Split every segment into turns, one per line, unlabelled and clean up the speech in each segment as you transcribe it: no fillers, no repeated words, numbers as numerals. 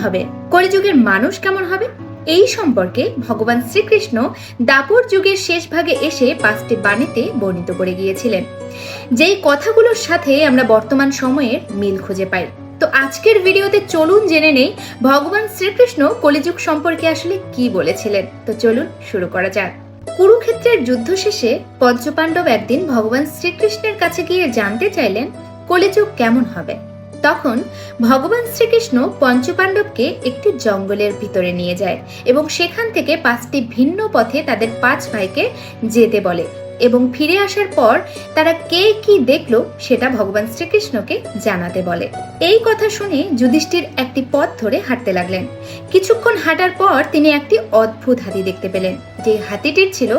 হবে, কলিযুগের মানুষ কেমন হবে, এই সম্পর্কে ভগবান শ্রীকৃষ্ণ দাপর যুগের শেষ ভাগে এসে 5টি বাণীতে বর্ণিত করে গিয়েছিলেন, যেই কথাগুলোর সাথে আমরা বর্তমান সময়ের মিল খুঁজে পাই। তো আজকের ভিডিওতে চলুন জেনে নেই ভগবান শ্রীকৃষ্ণ কলিযুগ সম্পর্কে আসলে কি বলেছিলেন। তো চলুন শুরু করা যাক। কুরুক্ষেত্রের যুদ্ধ শেষে পঞ্চপাণ্ডব একদিন ভগবান শ্রীকৃষ্ণের কাছে গিয়ে জানতে চাইলেন কলিযুগ কেমন হবে। তখন ভগবান শ্রীকৃষ্ণ পঞ্চপাণ্ডবকে একটি জঙ্গলের ভিতরে নিয়ে যায় এবং সেখান থেকে 5টি ভিন্ন পথে তাদের 5 ভাইকে যেতে বলে এবং ফিরে আসার পর তারা কে কি দেখলো সেটা ভগবান শ্রীকৃষ্ণকে জানাতে বলে। এই কথা শুনে যুধিষ্ঠির একটি পথ ধরে হাঁটতে লাগলেন। কিছুক্ষণ হাঁটার পর তিনি একটি অদ্ভুত হাতি দেখতে পেলেন, যে হাতিটির ছিল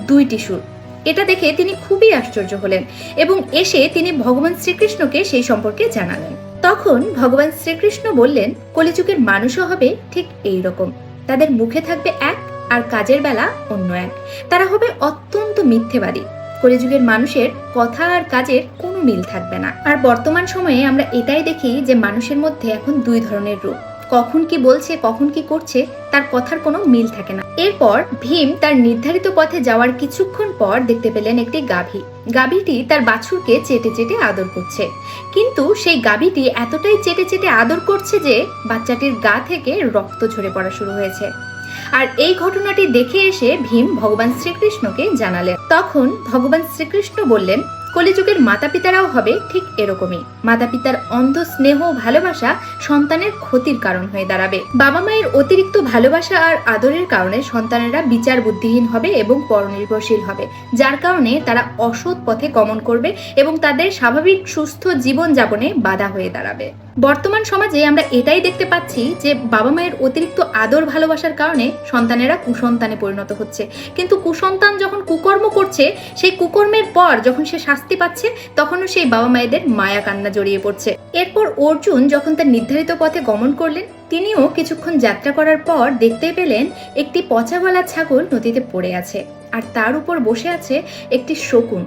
2টি শুঁড়। এটা দেখে তিনি খুবই আশ্চর্য হলেন এবং এসে তিনি ভগবান শ্রীকৃষ্ণকে সেই সম্পর্কে জানালেন। তখন ভগবান শ্রীকৃষ্ণ বললেন কলিযুগের মানুষও হবে ঠিক এই রকম, তাদের মুখে থাকবে এক আর কাজের বেলা অন্য এক, তারা হবে অত্যন্ত মিথ্যেবাদী। কলিযুগের মানুষের কথা আর কাজের কোনো মিল থাকবে না। আর বর্তমান সময়ে আমরা এটাই দেখি যে মানুষের মধ্যে এখন 2 ধরনের রূপ, কখন কি বলছে কখন কি করছে তার কথার কোনো মিল থাকে না। এরপর ভীম তার নির্ধারিত পথে যাওয়ার কিছুক্ষণ পর দেখতে পেলেন একটি গাভী। গাভীটি তার বাছুরকে চেটে চেটে আদর করছে, কিন্তু সেই গাভীটি এতটাই চেটে চেটে আদর করছে যে বাচ্চাটির গা থেকে রক্ত ঝরে পড়া শুরু হয়েছে। আর এই ঘটনাটি দেখে এসে ভীম ভগবান শ্রীকৃষ্ণকে জানালেন। তখন ভগবান শ্রীকৃষ্ণ বললেন কলিযুগের মাতা পিতারাও হবে ঠিক এরকমই। মাতা পিতার অন্ধ স্নেহ ভালোবাসা সন্তানের ক্ষতির কারণ হয়ে দাঁড়াবে। বাবা মায়ের অতিরিক্ত ভালোবাসা আর আদরের কারণে সন্তানেরা বিচার বুদ্ধিহীন হবে এবং পরনির্ভরশীল হবে, যার কারণে তারা অসৎ পথে গমন করবে এবং তাদের স্বাভাবিক সুস্থ জীবন যাপনে বাধা হয়ে দাঁড়াবে। বর্তমান সমাজে আমরা এটাই দেখতে পাচ্ছি যে বাবা মায়ের অতিরিক্ত আদর ভালোবাসার কারণে সন্তানেরা কুসন্তানে পরিণত হচ্ছে, কিন্তু কুসন্তান যখন কুকর্ম করছে সেই কুকর্মের পর যখন সে শাস্তি পাচ্ছে তখনও সেই বাবা মায়েদের মায়া কান্না জড়িয়ে পড়ছে। এরপর অর্জুন যখন তার নির্ধারিত পথে গমন করলেন, তিনিও কিছুক্ষণ যাত্রা করার পর দেখতে পেলেন একটি পচাগলা ছাগল নদীতে পড়ে আছে আর তার উপর বসে আছে একটি শকুন।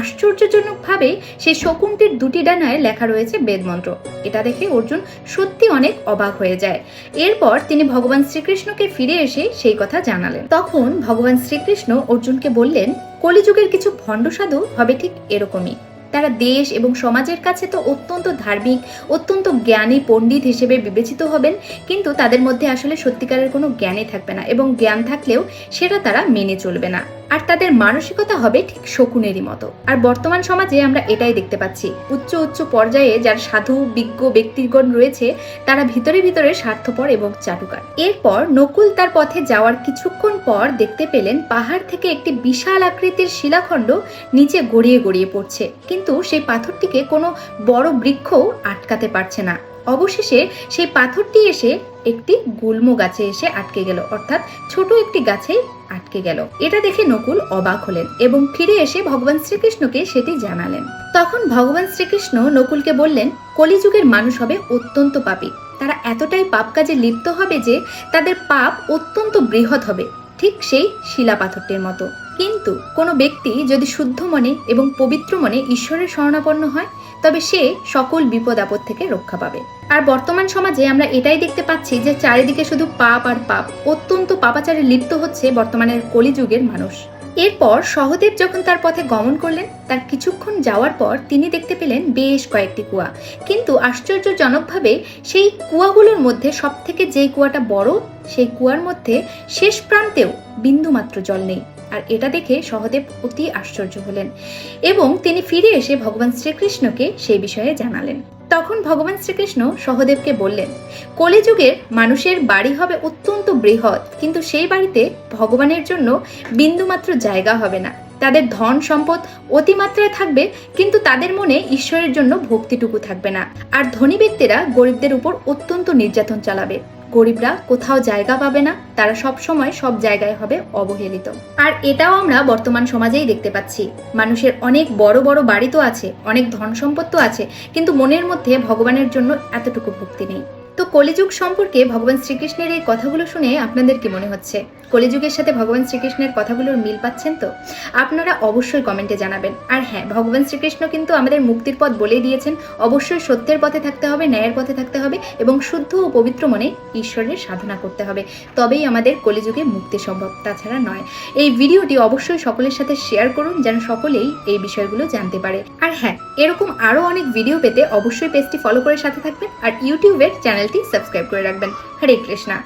আশ্চর্যজনকভাবে সেই শকুনটির 2টি ডানায় লেখা রয়েছে বেদমন্ত্র। এটা দেখে অর্জুন সত্যি অনেক অবাক হয়ে যায়। এরপর তিনি ভগবান শ্রীকৃষ্ণকে ফিরে এসে সেই কথা জানালেন। তখন ভগবান শ্রীকৃষ্ণ অর্জুনকে বললেন কলিযুগের কিছু ভণ্ড সাধু হবে ঠিক এরকমই। তারা দেশ এবং সমাজের কাছে তো অত্যন্ত ধার্মিক, অত্যন্ত জ্ঞানী পণ্ডিত হিসেবে বিবেচিত হবেন, কিন্তু তাদের মধ্যে আসলে সত্যিকারের কোনো জ্ঞানই থাকবে না এবং জ্ঞান থাকলেও সেটা তারা মেনে চলবে না। আর তাদের মানসিকতা হবে ঠিক শকুনেরই মতো। আর বর্তমান সমাজে আমরা এটাই দেখতে পাচ্ছি, উচ্চ উচ্চ পর্যায়ে যারা সাধু বিজ্ঞ ব্যক্তিগণ রয়েছে তারা ভিতরে ভিতরে স্বার্থপর এবং চাটুকার। এরপর নকুল তার পথে যাওয়ার কিছুক্ষণ পর দেখতে পেলেন পাহাড় থেকে একটি বিশাল আকৃতির শিলাখণ্ড নিচে গড়িয়ে গড়িয়ে পড়ছে, কিন্তু সেই পাথরটিকে কোনো বড় বৃক্ষও আটকাতে পারছে না। অবশেষে সেই পাথরটি এসে একটি গুল্ম গাছে এসে আটকে গেল, অর্থাৎ ছোট একটি গাছে আটকে গেল। এটা দেখে নকুল অবাক হলেন এবং ফিরে এসে ভগবান শ্রীকৃষ্ণকে সেটি জানালেন। তখন ভগবান শ্রীকৃষ্ণ নকুলকে বললেন কলিযুগের মানুষ হবে অত্যন্ত পাপী, তারা এতটাই পাপ কাজে লিপ্ত হবে যে তাদের পাপ অত্যন্ত বৃহৎ হবে, ঠিক সেই শিলা পাথরটির মতো। কিন্তু কোনো ব্যক্তি যদি শুদ্ধ মনে এবং পবিত্র মনে ঈশ্বরের শরণাপন্ন হয় তবে সে সকল বিপদ আপদ থেকে রক্ষা পাবে। আর বর্তমান সমাজে আমরা এটাই দেখতে পাচ্ছি যে চারিদিকে শুধু পাপ আর পাপ, অত্যন্ত পাপাচারে লিপ্ত হচ্ছে বর্তমানের কলিযুগের মানুষ। এরপর সহদেব যখন তার পথে গমন করলেন, তার কিছুক্ষণ যাওয়ার পর তিনি দেখতে পেলেন বেশ কয়েকটি কুয়া, কিন্তু আশ্চর্যজনকভাবে সেই কুয়াগুলোর মধ্যে সব থেকে যেই কুয়াটা বড় সেই কুয়ার মধ্যে শেষ প্রান্তেও বিন্দুমাত্র জল নেই। আর এটা দেখে সহদেব অতি আশ্চর্য হলেন এবং তিনি ফিরে এসে ভগবান শ্রীকৃষ্ণকে সেই বিষয়ে জানালেন। তখন ভগবান শ্রীকৃষ্ণ সহদেবকে বললেন কলিযুগের মানুষের বাড়ি হবে অত্যন্ত বৃহৎ, কিন্তু সেই বাড়িতে ভগবানের জন্য বিন্দুমাত্র জায়গা হবে না। তাদের ধন সম্পদ অতিমাত্রায় থাকবে, কিন্তু তাদের মনে ঈশ্বরের জন্য ভক্তিটুকু থাকবে না। আর ধনী ব্যক্তিরা গরিবদের উপর অত্যন্ত নির্যাতন চালাবে, গরিবরা কোথাও জায়গা পাবে না, তারা সব সময় সব জায়গায় হবে অবহেলিত। আর এটাও আমরা বর্তমান সমাজেই দেখতে পাচ্ছি, মানুষের অনেক বড় বড় বাড়ি তো আছে, অনেক ধন সম্পদ তো আছে, কিন্তু মনের মধ্যে ভগবানের জন্য এতটুকু ভক্তি নেই। তো তো কলিযুগ সম্পর্কে ভগবান শ্রীকৃষ্ণের এই কথাগুলো শুনে আপনাদের কি মনে হচ্ছে? কলিযুগের সাথে ভগবান শ্রীকৃষ্ণের কথাগুলোর মিল পাচ্ছেন তো? আপনারা অবশ্যই কমেন্টে জানাবেন। আর হ্যাঁ, ভগবান শ্রীকৃষ্ণ কিন্তু আমাদের মুক্তির পথ বলেই দিয়েছেন। অবশ্যই সত্যের পথে থাকতে হবে, ন্যায়ের পথে থাকতে হবে এবং শুদ্ধ ও পবিত্র মনে ঈশ্বরের সাধনা করতে হবে, তবেই আমাদের কলিযুগে মুক্তি সম্ভব, তাছাড়া নয়। এই ভিডিওটি অবশ্যই সকলের সাথে শেয়ার করুন যেন সকলেই এই বিষয়গুলো জানতে পারে। আর হ্যাঁ, এরকম আরও অনেক ভিডিও পেতে অবশ্যই পেজটি ফলো করে সাথে থাকবেন আর ইউটিউবের চ্যানেলটি সাবস্ক্রাইব করে রাখবেন। হরে কৃষ্ণা।